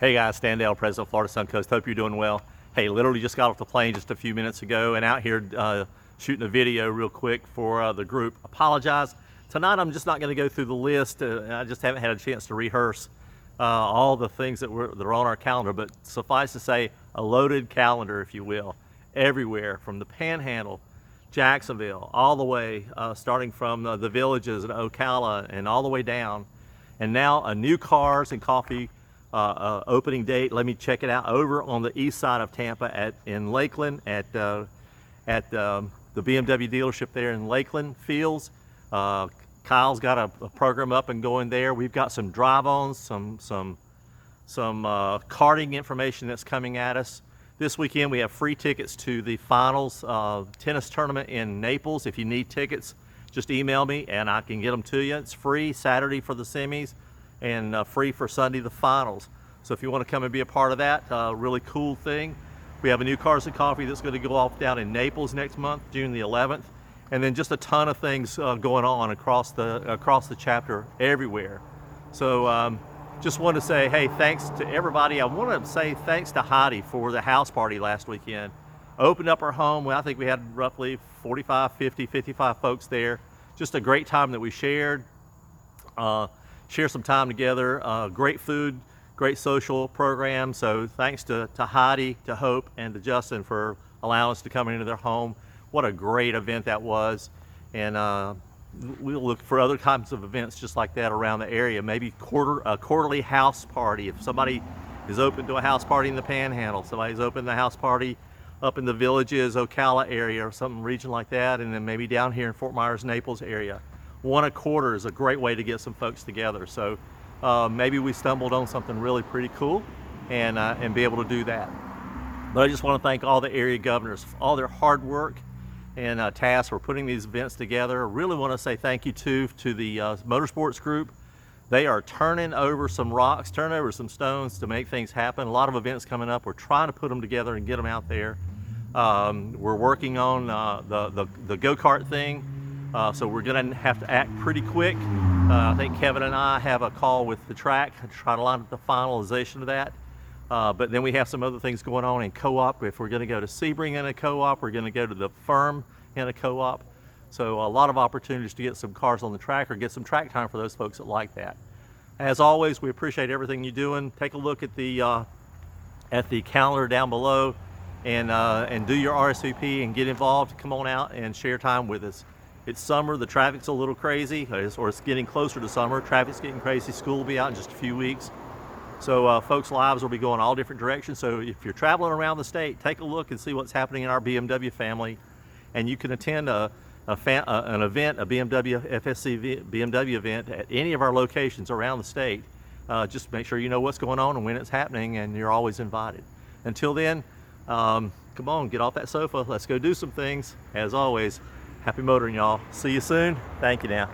Hey guys, Stan Dale, President Florida Suncoast. Hope you're doing well. Hey, literally just got off the plane just a few minutes ago and out here shooting a video real quick for the group. Apologize. Tonight I'm just not going to go through the list. I just haven't had a chance to rehearse all the things that are on our calendar, but suffice to say, a loaded calendar, if you will, everywhere from the Panhandle, Jacksonville, all the way, starting from the villages in Ocala and all the way down. And now a new Cars and Coffee opening date. Let me check it out over on the east side of Tampa in Lakeland at the BMW dealership there in Lakeland Fields. Kyle's got a program up and going there. We've got some drive-ons, some karting information that's coming at us. This weekend we have free tickets to the finals tennis tournament in Naples. If you need tickets, just email me and I can get them to you. It's free Saturday for the semis and free for Sunday the finals. So if you want to come and be a part of that, really cool thing. We have a new Cars and Coffee that's going to go off down in Naples next month, June the 11th. And then just a ton of things going on across the chapter everywhere. So just want to say, hey, thanks to everybody. I want to say thanks to Heidi for the house party last weekend. Opened up her home. Well, I think we had roughly 45, 50, 55 folks there. Just a great time that we shared. Share some time together. Great food, great social program. So thanks to Heidi, to Hope, and to Justin for allowing us to come into their home. What a great event that was. And we'll look for other kinds of events just like that around the area. Maybe a quarterly house party. If somebody is open to a house party in the Panhandle, somebody's open to a house party up in the Villages, Ocala area or some region like that, and then maybe down here in Fort Myers, Naples area. One a quarter is a great way to get some folks together. So maybe we stumbled on something really pretty cool and be able to do that. But I just want to thank all the area governors for all their hard work and tasks for putting these events together. I really want to say thank you to the motorsports group. They are turning over some rocks, turning over some stones to make things happen. A lot of events coming up. We're trying to put them together and get them out there. We're working on the go-kart thing. So we're going to have to act pretty quick. I think Kevin and I have a call with the track to try to line up the finalization of that. But then we have some other things going on in co-op. If we're going to go to Sebring in a co-op, we're going to go to the Firm in a co-op. So a lot of opportunities to get some cars on the track or get some track time for those folks that like that. As always, we appreciate everything you're doing. Take a look at the calendar down below and do your RSVP and get involved. Come on out and share time with us. It's summer, the traffic's a little crazy, or it's getting closer to summer. Traffic's getting crazy, school will be out in just a few weeks. So folks' lives will be going all different directions. So if you're traveling around the state, take a look and see what's happening in our BMW family. And you can attend an event, a BMW FSC BMW event at any of our locations around the state. Just make sure you know what's going on and when it's happening, and you're always invited. Until then, come on, get off that sofa. Let's go do some things. As always, happy motoring, y'all. See you soon. Thank you now.